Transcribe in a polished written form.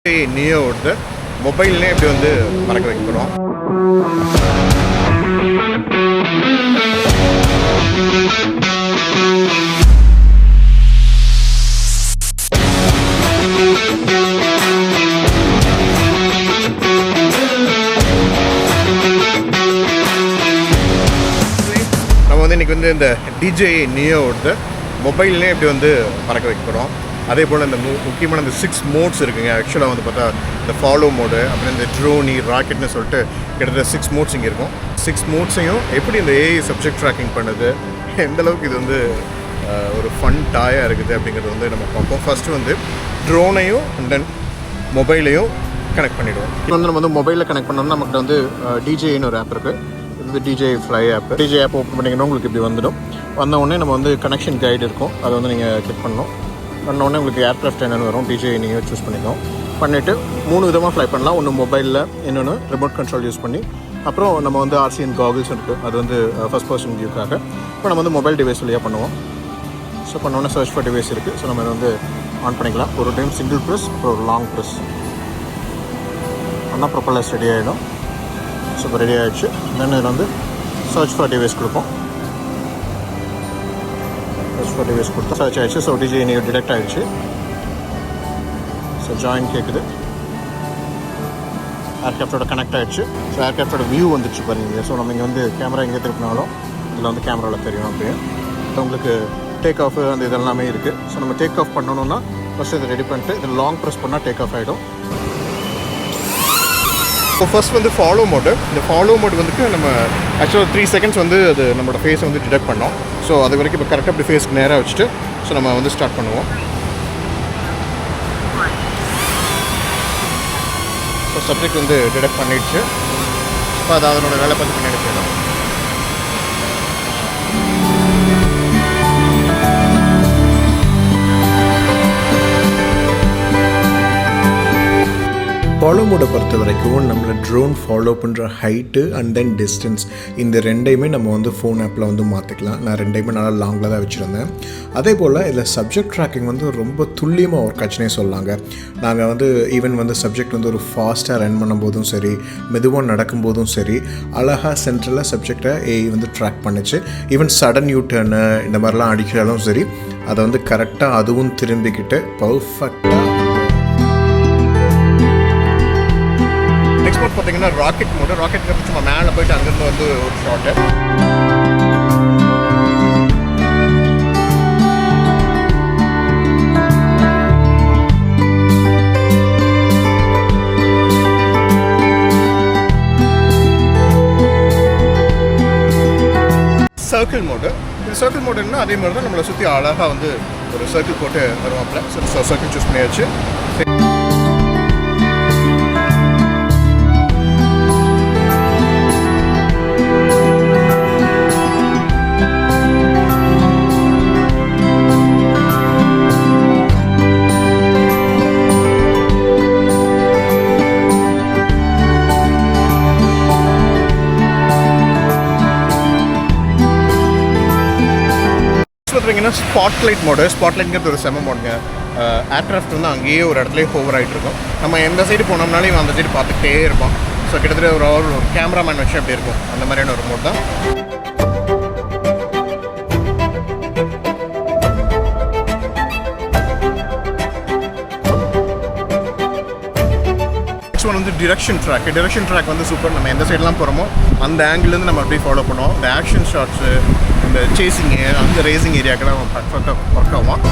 DJI Neo ஓடுது மொபைல்லே இப்படி வந்து பறக்க வைக்க போகிறோம். நம்ம வந்து இன்றைக்கி வந்து இந்த DJI Neo ஓடுது மொபைல்லே இப்படி வந்து பறக்க வைக்க போகிறோம். அதே போல் இந்த முக்கியமான இந்த 6 மோட்ஸ் இருக்குங்க. ஆக்சுவலாக வந்து பார்த்தா இந்த ஃபாலோ மோடு, அப்புறம் இந்த ட்ரோனி, ராக்கெட்னு சொல்லிட்டு கிட்டத்தட்ட 6 மோட்ஸ் இங்கே இருக்கும். 6 மோட்ஸையும் எப்படி இந்த ஏஐ சப்ஜெக்ட் ட்ராக்கிங் பண்ணுது, எந்தளவுக்கு இது வந்து ஒரு ஃபன் டாயாக இருக்குது அப்படிங்கிறது வந்து நம்ம பார்ப்போம். ஃபஸ்ட்டு வந்து ட்ரோனையும் அண்ட் தென் மொபைலையும் கனெக்ட் பண்ணிவிடுவோம். இப்போ வந்து நம்ம வந்து மொபைலில் கனெக்ட் பண்ணோம்னா நமக்கு வந்து DJIன்னு ஒரு ஆப் இருக்குது. இது வந்து DJI Fly app. DJI app open பண்ணிங்கன்னா உங்களுக்கு இப்படி வந்துடும். வந்த உடனே நம்ம வந்து கனெக்ஷன் கைடு இருக்கும், அதை வந்து நீங்கள் கிளிக் பண்ணணும். பண்ணோடனே உங்களுக்கு ஏர்க்ராஃப்ட் என்னென்னு வரும். DJI Neo சூஸ் பண்ணிக்கோம். பண்ணிவிட்டு 3 விதமாக ஃப்ளை பண்ணலாம். ஒன்று மொபைலில், இன்னொன்று ரிமோட் கண்ட்ரோல் யூஸ் பண்ணி, அப்புறம் நம்ம வந்து RCN காகிள்ஸ் இருக்குது, அது வந்து ஃபஸ்ட் பர்சன் வியூக்காக. இப்போ நம்ம வந்து மொபைல் டிவைஸ் வழியாக பண்ணுவோம். ஸோ பண்ணோடனே சர்ச் ஃபார் டிவைஸ் இருக்குது. ஸோ நம்ம இதை வந்து ஆன் பண்ணிக்கலாம். ஒரு டைம் சிங்கிள் ப்ரெஸ், அப்புறம் ஒரு லாங் ப்ரெஸ் ஆனால் ப்ரொப்பல்லர்ஸ் ரெடி ஆகிடும். ஸோ இப்போ ரெடி ஆகிடுச்சு. தென் இதில் வந்து சர்ச் ஃபார் டிவைஸ் கொடுப்போம். சர்ச் ஃபார் டிவைஸ் கொடுத்தா சர்ச் ஆகிடுச்சு. ஸோ DJI Neo டிடெக்ட் ஆகிடுச்சு. ஸோ ஜாயின் கேட்குது. ஏர்க்ராஃப்டோட கனெக்ட் ஆகிடுச்சு. ஸோ ஏர்க்ராஃப்டோட வியூ வந்துடுச்சு பாருங்க. ஸோ நம்ம இங்கே வந்து கேமரா எங்கே திருப்பினாலும் இதில் வந்து கேமராவில் தெரியும். அப்படியே உங்களுக்கு டேக் ஆஃப் அந்த இதெல்லாமே இருக்குது. ஸோ நம்ம டேக் ஆஃப் பண்ணணுன்னா ஃபஸ்ட்டு இதை ரெடி பண்ணிட்டு இதில் லாங் ப்ரெஸ் பண்ணால் டேக் ஆஃப் ஆகிடும். ஸோ ஃபஸ்ட் வந்து ஃபாலோ மோடு. இந்த ஃபாலோ மோடு வந்துட்டு நம்ம ஆக்சுவலாக 3 செகண்ட்ஸ் வந்து அது நம்மளோட ஃபேஸை வந்து டிடெக்ட் பண்ணோம். ஸோ அது வரைக்கும் இப்போ கரெக்டாக இப்படி ஃபேஸ்க்கு நேராக வச்சுட்டு ஸோ நம்ம வந்து ஸ்டார்ட் பண்ணுவோம். ஸோ சப்ஜெக்ட் வந்து டிடெக்ட் பண்ணிடுச்சு. இப்போ அது அதனோட வேலை பார்த்து பின்னாடி போயிடும். ஃபாலோ மோடை பொறுத்த வரைக்கும் நம்மளை ட்ரோன் ஃபாலோ பண்ணுற ஹைட்டு அண்ட் தென் டிஸ்டன்ஸ் இந்த ரெண்டையுமே நம்ம வந்து ஃபோன் ஆப்பில் வந்து மாற்றிக்கலாம். நான் ரெண்டையுமே நல்லா லாங்கில் தான் வச்சுருந்தேன். அதே போல் இதில் சப்ஜெக்ட் ட்ராக்கிங் வந்து ரொம்ப துல்லியமாக ஒர்க் ஆச்சுனே சொல்லாங்க. நாங்கள் வந்து ஈவன் வந்து சப்ஜெக்ட் வந்து ஒரு ஃபாஸ்ட்டாக ரன் பண்ணும்போதும் சரி, மெதுவாக நடக்கும்போதும் சரி, அழகாக சென்ட்ரலாக சப்ஜெக்டை ஏஐ வந்து ட்ராக் பண்ணிச்சு. ஈவன் சடன் யூ டர்னு இந்த மாதிரிலாம் அடிக்கிறாலும் சரி, அதை வந்து கரெக்டாக அதுவும் திரும்பிக்கிட்டு பர்ஃபெக்டாக. நெக்ஸ்ட் மோட் பார்த்தீங்கன்னா ராக்கெட் மோடு. ராக்கெட் சும்மா மேலே போயிட்டு அங்கேருந்து வந்து ஒரு ஷாட்டு. Circle mode. இது சர்க்கிள் மோடுன்னா அதே மாதிரி தான் நம்மளை சுற்றி அழகாக வந்து ஒரு சர்க்கிள் போட்டு வருவாப்பில். ஸோ சர்க்கிள் சூஸ் பண்ணியாச்சு. பார்த்தீங்கன்னா ஸ்பாட்லைட் மோடு. ஸ்பாட்லைட்ங்கிறது ஒரு செம மோடுங்க. ஏர்க்ராஃப்ட் வந்து அங்கேயே ஒரு இடத்துல ஹோவர் ஆகிட்டு இருக்கும். நம்ம எந்த சைடு போனோம்னாலும் இவன் அந்த சைடு பார்த்துக்கிட்டே இருப்போம். ஸோ கிட்டத்தட்ட ஒரு கேமராமேன் வச்சு அப்படி இருக்கும். அந்த மாதிரியான ஒரு மோட் தான். நெக்ஸ்ட் ஒன் வந்து டிரெக்ஷன் ட்ராக். டிரெக்ஷன் ட்ராக் வந்து சூப்பர். நம்ம எந்த சைடெலாம் போகிறோமோ அந்த ஆங்கிலேருந்து நம்ம அப்படியே ஃபாலோ பண்ணுவோம். இந்த ஆக்ஷன் ஷாட்ஸு, இந்த சேசிங்கு, அந்த ரேசிங் ஏரியாக்கெல்லாம் பர்ஃபெக்டாக ஒர்க் ஆகும்.